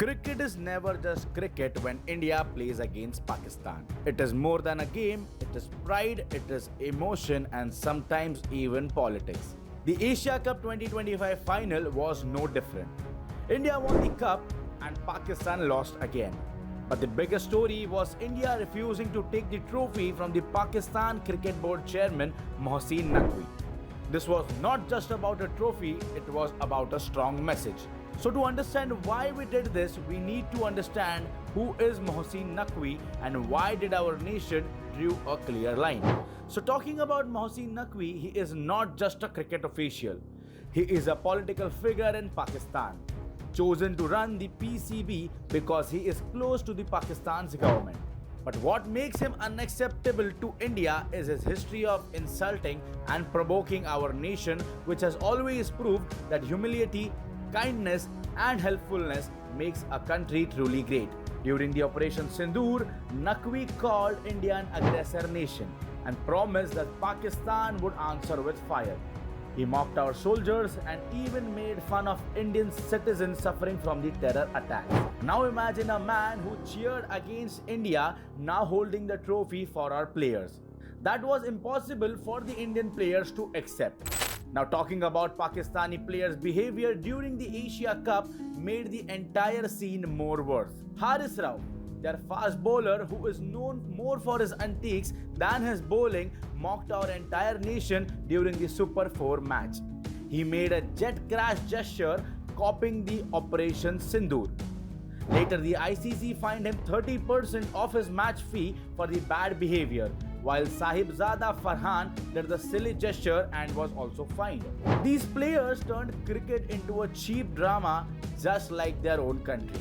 Cricket is never just cricket when India plays against Pakistan. It is more than a game, it is pride, it is emotion, and sometimes even politics. The Asia Cup 2025 final was no different. India won the cup and Pakistan lost again. But the biggest story was India refusing to take the trophy from the Pakistan Cricket Board Chairman Mohsin Naqvi. This was not just about a trophy, it was about a strong message. So to understand why we did this, we need to understand who is Mohsin Naqvi and why did our nation drew a clear line. So talking about Mohsin Naqvi, he is not just a cricket official. He is a political figure in Pakistan, chosen to run the PCB because he is close to the Pakistan's government. But what makes him unacceptable to India is his history of insulting and provoking our nation, which has always proved that humility, kindness and helpfulness makes a country truly great. During the Operation Sindoor, Naqvi called India an aggressor nation and promised that Pakistan would answer with fire. He mocked our soldiers and even made fun of Indian citizens suffering from the terror attacks. Now imagine a man who cheered against India now holding the trophy for our players. That was impossible for the Indian players to accept. Now talking about Pakistani players' behavior during the Asia Cup made the entire scene more worse. Haris Rauf, their fast bowler who is known more for his antics than his bowling, mocked our entire nation during the Super 4 match. He made a jet crash gesture copying the Operation Sindoor. Later, the ICC fined him 30% of his match fee for the bad behavior, while Sahibzada Farhan did the silly gesture and was also fined. These players turned cricket into a cheap drama just like their own country.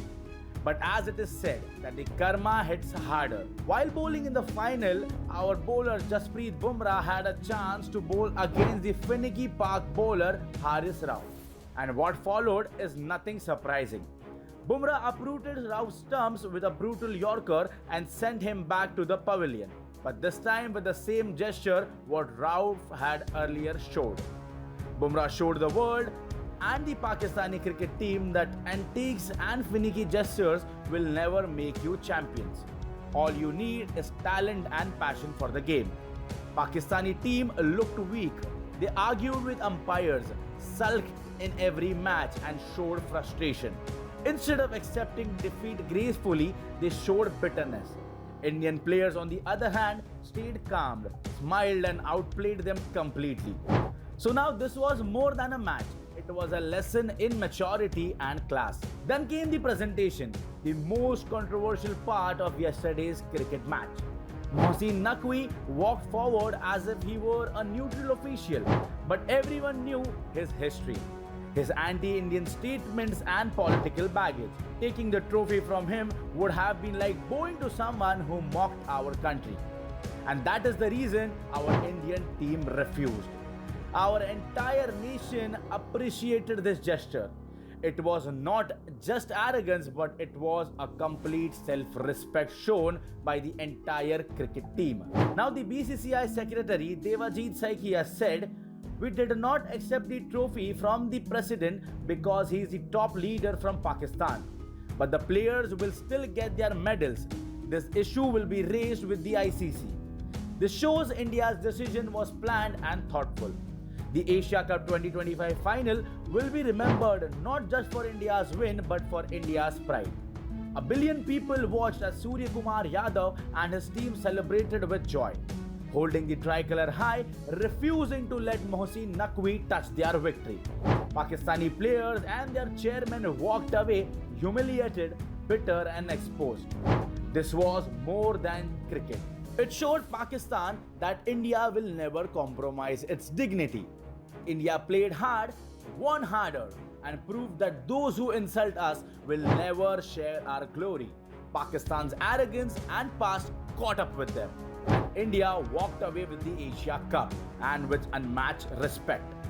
But as it is said that the karma hits harder. While bowling in the final, our bowler Jasprit Bumrah had a chance to bowl against the finicky Pak bowler Haris Rauf. And what followed is nothing surprising. Bumrah uprooted Rauf's stumps with a brutal Yorker and sent him back to the pavilion. But this time with the same gesture what Rauf had earlier showed. Bumrah showed the world and the Pakistani cricket team that antiques and finicky gestures will never make you champions. All you need is talent and passion for the game. Pakistani team looked weak. They argued with umpires, sulked in every match and showed frustration. Instead of accepting defeat gracefully, they showed bitterness. Indian players on the other hand stayed calm, smiled and outplayed them completely. So now this was more than a match. It was a lesson in maturity and class. Then came the presentation, the most controversial part of yesterday's cricket match. Mohsin Naqvi walked forward as if he were a neutral official, but everyone knew his history, his anti-Indian statements and political baggage. Taking the trophy from him would have been like bowing to someone who mocked our country. And that is the reason our Indian team refused. Our entire nation appreciated this gesture. It was not just arrogance, but it was a complete self-respect shown by the entire cricket team. Now the BCCI Secretary Devajit Saikia said, "We did not accept the trophy from the president because he is the top leader from Pakistan. But the players will still get their medals. This issue will be raised with the ICC." This shows India's decision was planned and thoughtful. The Asia Cup 2025 final will be remembered not just for India's win but for India's pride. A billion people watched as Surya Kumar Yadav and his team celebrated with joy, holding the tricolour high, refusing to let Mohsin Naqvi touch their victory. Pakistani players and their chairman walked away humiliated, bitter and exposed. This was more than cricket. It showed Pakistan that India will never compromise its dignity. India played hard, won harder, and proved that those who insult us will never share our glory. Pakistan's arrogance and past caught up with them. India walked away with the Asia Cup and with unmatched respect.